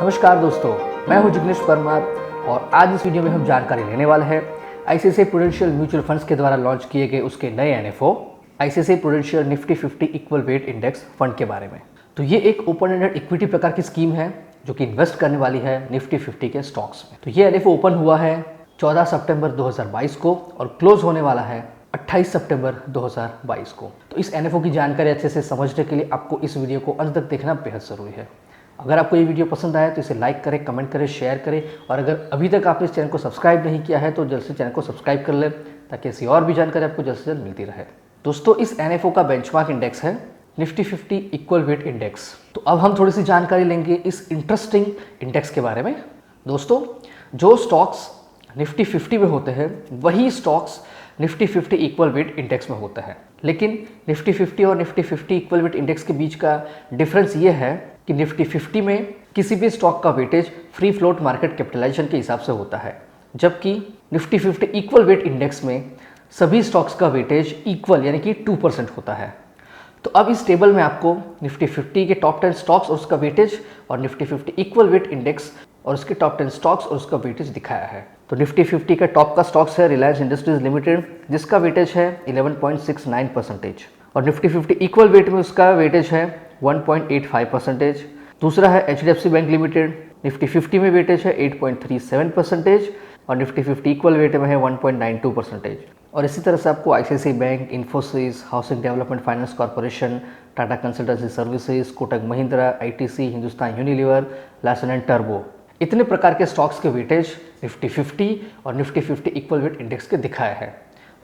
नमस्कार दोस्तों, मैं हूं जिग्नेश परमार और आज इस वीडियो में हम जानकारी लेने वाले हैं आईसीआईसीआई प्रूडेंशियल म्यूचुअल फंड्स के द्वारा लॉन्च किए गए उसके नए NFO ICICI prudential Nifty 50 equal weight index fund के बारे में। तो ये एक ओपन एंडेड इक्विटी प्रकार की स्कीम है जो कि इन्वेस्ट करने वाली है निफ्टी 50 के स्टॉक्स में। तो ये एनएफओ ओपन हुआ है 14 सितंबर 2022 को और क्लोज होने वाला है 28 सितंबर 2022 को। तो इस एनएफओ की जानकारी अच्छे से समझने के लिए आपको इस वीडियो को अंत तक देखना बेहद ज़रूरी है। अगर आपको ये वीडियो पसंद आया तो इसे लाइक करें, कमेंट करें, शेयर करें और अगर अभी तक आपने इस चैनल को सब्सक्राइब नहीं किया है तो जल्द से चैनल को सब्सक्राइब कर लें ताकि ऐसी और भी जानकारी आपको जल्द से जल्द मिलती रहे। दोस्तों, इस एनएफओ का बेंचमार्क इंडेक्स है निफ्टी 50 इक्वल वेट इंडेक्स। तो अब हम थोड़ी सी जानकारी लेंगे इस इंटरेस्टिंग इंडेक्स के बारे में। दोस्तों, जो स्टॉक्स निफ्टी 50 में होते हैं वही stocks Nifty 50 equal weight index में होता है, लेकिन निफ्टी 50 और निफ्टी 50 इक्वल वेट इंडेक्स के बीच का डिफरेंस ये है कि निफ्टी 50 में किसी भी स्टॉक का weightage free float market capitalisation के हिसाब से होता है, जबकि निफ्टी 50 इक्वल वेट इंडेक्स में सभी स्टॉक्स का वेटेज इक्वल यानी कि 2% होता है। तो अब इस टेबल में आपको निफ्टी 50 के टॉप 10 स्टॉक्स और उसका वेटेज और निफ्टी 50 इक्वल वेट इंडेक्स और उसके टॉप 10 स्टॉक्स और उसका वेटेज दिखाया है। तो निफ्टी 50 का टॉप का स्टॉक्स है रिलायंस इंडस्ट्रीज लिमिटेड जिसका वेटेज है 11.69% और निफ्टी 50 इक्वल वेट में उसका वेटेज है 1.85%। दूसरा है एचडीएफसी बैंक लिमिटेड, निफ्टी 50 में वेटेज है 8.37% और निफ्टी 50 इक्वल वेट में है 1.92%। और इसी तरह से आपको ICICI bank, Infosys, housing development finance corporation, Tata consultancy services, Kotak Mahindra, ITC, Hindustan Unilever, Larsen and turbo, इतने प्रकार के स्टॉक्स के वेटेज निफ्टी 50 और निफ्टी 50 इक्वल वेट इंडेक्स के दिखाया है।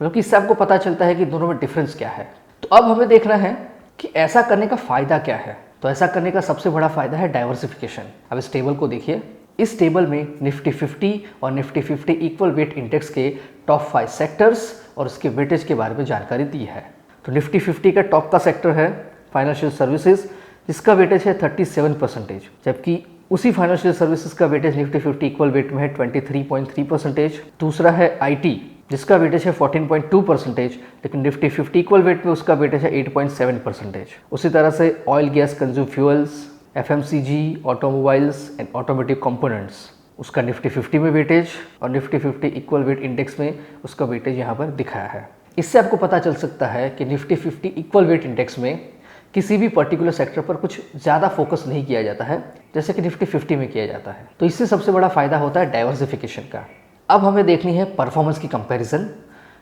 मतलब कि इससे आपको पता चलता है कि दोनों में डिफरेंस क्या है। तो अब हमें देखना है कि ऐसा करने का फ़ायदा क्या है। तो ऐसा करने का सबसे बड़ा फ़ायदा है डाइवर्सिफिकेशन। अब इस टेबल को देखिए। इस टेबल में निफ्टी 50 और निफ्टी 50 इक्वल वेट इंडेक्स के टॉप 5 सेक्टर्स और उसके वेटेज के बारे में जानकारी दी है। तो निफ्टी 50 का टॉप का सेक्टर है फाइनेंशियल सर्विसेज जिसका वेटेज है 37%, जबकि उसी फाइनेंशियल सर्विसेज का वेटेज निफ्टी 50 इक्वल वेट में है 23.3%। दूसरा है आईटी जिसका वेटेज है 14.2%, लेकिन निफ्टी 50 इक्वल वेट में उसका वेटेज है 8.7%। उसी तरह से oil gas consume fuels, FMCG, automobiles and automotive components, उसका निफ्टी 50 में वेटेज और निफ्टी 50 इक्वल वेट इंडेक्स में उसका वेटेज यहाँ पर दिखाया है। इससे आपको पता चल सकता है कि निफ्टी 50 इक्वल वेट इंडेक्स में किसी भी पर्टिकुलर सेक्टर पर कुछ ज़्यादा फोकस नहीं किया जाता है जैसे कि निफ्टी 50 में किया जाता है। तो इससे सबसे बड़ा फायदा होता है डाइवर्सिफिकेशन का। अब हमें देखनी है परफॉर्मेंस की कंपैरिजन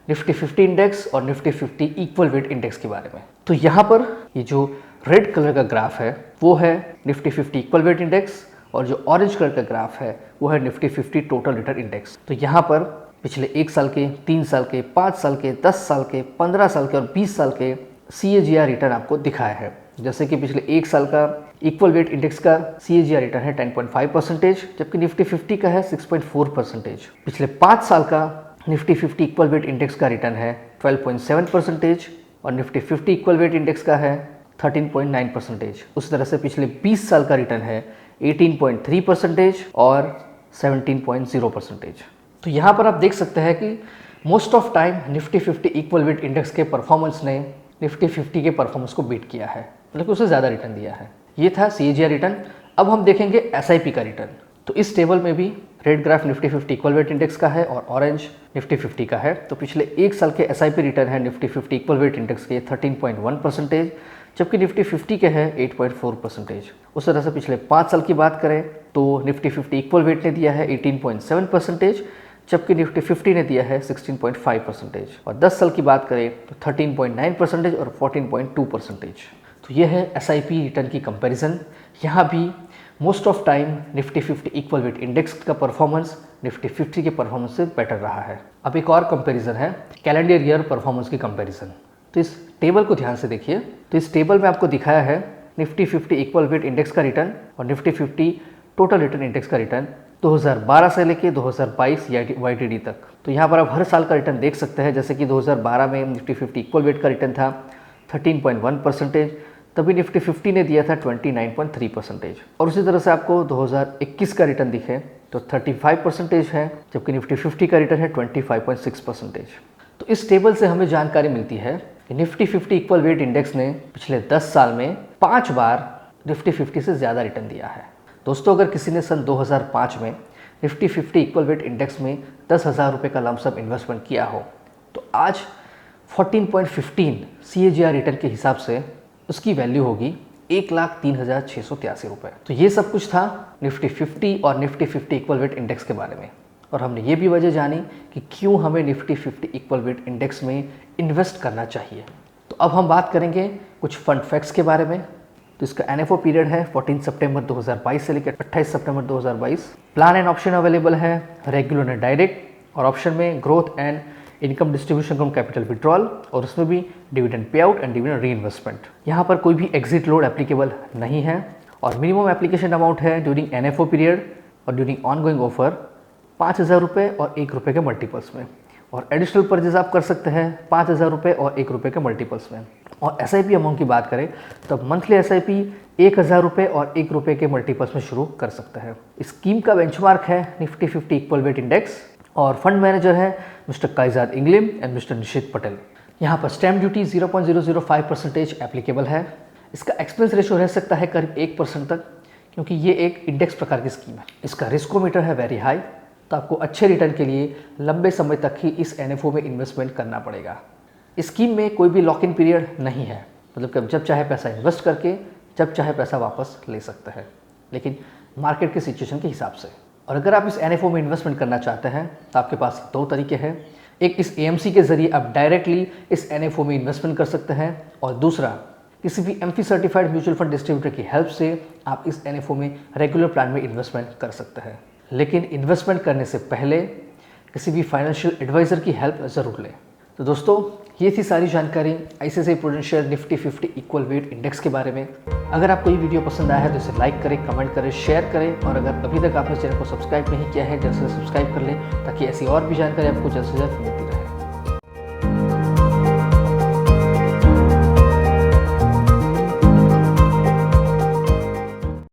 निफ्टी 50 इंडेक्स और निफ्टी 50 इक्वल वेट इंडेक्स के बारे में। तो यहाँ पर ये जो रेड कलर का ग्राफ है वो है निफ्टी 50 इक्वल वेट इंडेक्स और जो ऑरेंज कलर का ग्राफ है वो है निफ्टी 50 टोटल रिटर्न इंडेक्स। तो यहाँ पर पिछले 1 साल के, 3 साल के, 5 साल के, 10 साल के, 15 साल के और 20 साल के CAGR रिटर्न आपको दिखाया है। जैसे कि पिछले 1 साल का इक्वल वेट इंडेक्स का CAGR रिटर्न है 10.5%, जबकि निफ्टी 50 का है 6.4%। पिछले 5 साल का निफ्टी 50 इक्वल वेट इंडेक्स का रिटर्न है 12.7% और निफ्टी 50 इक्वल वेट इंडेक्स का है 13.9%। उसी तरह से पिछले 20 साल का रिटर्न है 18.3% और 17.0%। तो यहाँ पर आप देख सकते हैं कि most of time Nifty 50 equal weight index के परफॉर्मेंस ने निफ्टी 50 के परफॉर्मेंस को बीट किया है, मतलब उससे ज़्यादा रिटर्न दिया है। ये था CAGR रिटर्न। अब हम देखेंगे SIP का रिटर्न। तो इस टेबल में भी red graph Nifty 50 equal weight index का है और ऑरेंज निफ्टी 50 का है। तो पिछले 1 साल के SIP रिटर्न है निफ्टी 50 इक्वल वेट इंडेक्स के 13.1%, जबकि निफ्टी 50 के है 8.4%। उस तरह से पिछले 5 साल की बात करें तो निफ्टी 50 इक्वल वेट ने दिया है 18.7%, जबकि निफ्टी 50 ने दिया है 16.5%। और 10 साल की बात करें तो 13.9% और 14.2%। तो ये है SIP रिटर्न की कंपैरिजन। यहाँ भी most of time Nifty 50 equal weight index का परफॉर्मेंस निफ्टी 50 के परफॉर्मेंस से बेटर रहा है। अब एक और कंपैरिजन है कैलेंडर ईयर परफॉर्मेंस की कंपैरिजन। तो इस टेबल को ध्यान से देखिए। तो इस टेबल में आपको दिखाया है निफ्टी 50 इक्वल वेट इंडेक्स का रिटर्न और निफ्टी 50 टोटल रिटर्न इंडेक्स का रिटर्न 2012 से लेके 2022 YTD तक। तो यहाँ पर आप हर साल का रिटर्न देख सकते हैं। जैसे कि 2012 में निफ्टी 50 इक्वल वेट का रिटर्न था 13.1%, तभी निफ्टी 50 ने दिया था 29.3%। और उसी तरह से आपको 2021 का रिटर्न दिखे तो 35% है, जबकि निफ्टी 50 का रिटर्न है 25.6%। तो इस टेबल से हमें जानकारी मिलती है कि निफ्टी 50 इक्वल वेट इंडेक्स ने पिछले 10 साल में 5 बार निफ्टी 50 से ज़्यादा रिटर्न दिया है। दोस्तों, अगर किसी ने सन 2005 में निफ्टी 50 इक्वल वेट इंडेक्स में 10,000 रुपये का लमसम इन्वेस्टमेंट किया हो तो आज 14.15 CAGR रिटर्न के हिसाब से उसकी वैल्यू होगी 1,03,683 रुपये। तो ये सब कुछ था निफ्टी 50 और निफ्टी 50 इक्वल वेट इंडेक्स के बारे में, और हमने ये भी वजह जानी कि क्यों हमें निफ्टी 50 इक्वल वेट इंडेक्स में इन्वेस्ट करना चाहिए। तो अब हम बात करेंगे कुछ फंड फैक्ट्स के बारे में। तो इसका NFO पीरियड है 14 सितंबर 2022 से लेकर 28 सितंबर 2022। प्लान एंड ऑप्शन अवेलेबल है, रेगुलर एंड डायरेक्ट, और ऑप्शन में growth and income distribution from capital withdrawal, और उसमें भी dividend pay out and dividend री इन्वेस्टमेंट। यहाँ पर कोई भी एग्जिट लोड एप्लीकेबल नहीं है, और मिनिमम एप्लीकेशन अमाउंट है ड्यूरिंग NFO पीरियड और ड्यूरिंग ऑनगोइंग ऑफर 5,000 रुपये और 1 रुपये के मल्टीपल्स में, और एडिशनल परचेज आप कर सकते हैं 5,000 रुपये और 1 रुपये के मल्टीपल्स में। और SIP अमाउंट की बात करें तो मंथली SIP 1,000 रुपये और 1 रुपये के मल्टीपल्स में शुरू कर सकते हैं। इस स्कीम का बेंचमार्क है निफ्टी 50 इक्वल वेट इंडेक्स, और फंड मैनेजर है मिस्टर काइजाद इंग्लिम एंड मिस्टर निशित पटेल। यहाँ पर स्टैम्प ड्यूटी 0.005% एप्लीकेबल है। इसका एक्सपेंस रेशो रह सकता है करीब 1% तक, क्योंकि ये एक इंडेक्स प्रकार की स्कीम है। इसका रिस्कोमीटर है वेरी हाई, तो आपको अच्छे रिटर्न के लिए लंबे समय तक ही इस NFO में इन्वेस्टमेंट करना पड़ेगा। इस स्कीम में कोई भी लॉक इन पीरियड नहीं है, मतलब कि जब चाहे पैसा इन्वेस्ट करके जब चाहे पैसा वापस ले सकते हैं, लेकिन मार्केट की सिचुएशन के हिसाब से। और अगर आप इस NFO में इन्वेस्टमेंट करना चाहते हैं तो आपके पास 2 तरीके हैं। एक, इस AMC के जरिए आप डायरेक्टली इस NFO में इन्वेस्टमेंट कर सकते हैं, और दूसरा, किसी भी MF certified mutual fund distributor की हेल्प से आप इस NFO में रेगुलर प्लान में इन्वेस्टमेंट कर सकते हैं। लेकिन इन्वेस्टमेंट करने से पहले किसी भी फाइनेंशियल एडवाइज़र की हेल्प ज़रूर लें। तो दोस्तों, ये थी सारी जानकारी ICICI prudential Nifty 50 equal weight index के बारे में। अगर आपको ये वीडियो पसंद आया है तो इसे लाइक करें, कमेंट करें, शेयर करें, और अगर अभी तक आपने चैनल को सब्सक्राइब नहीं किया है जल्द से जल्द सब्सक्राइब कर लें, ताकि ऐसी और भी जानकारी आपको जल्द से जल्द मिलती रहे।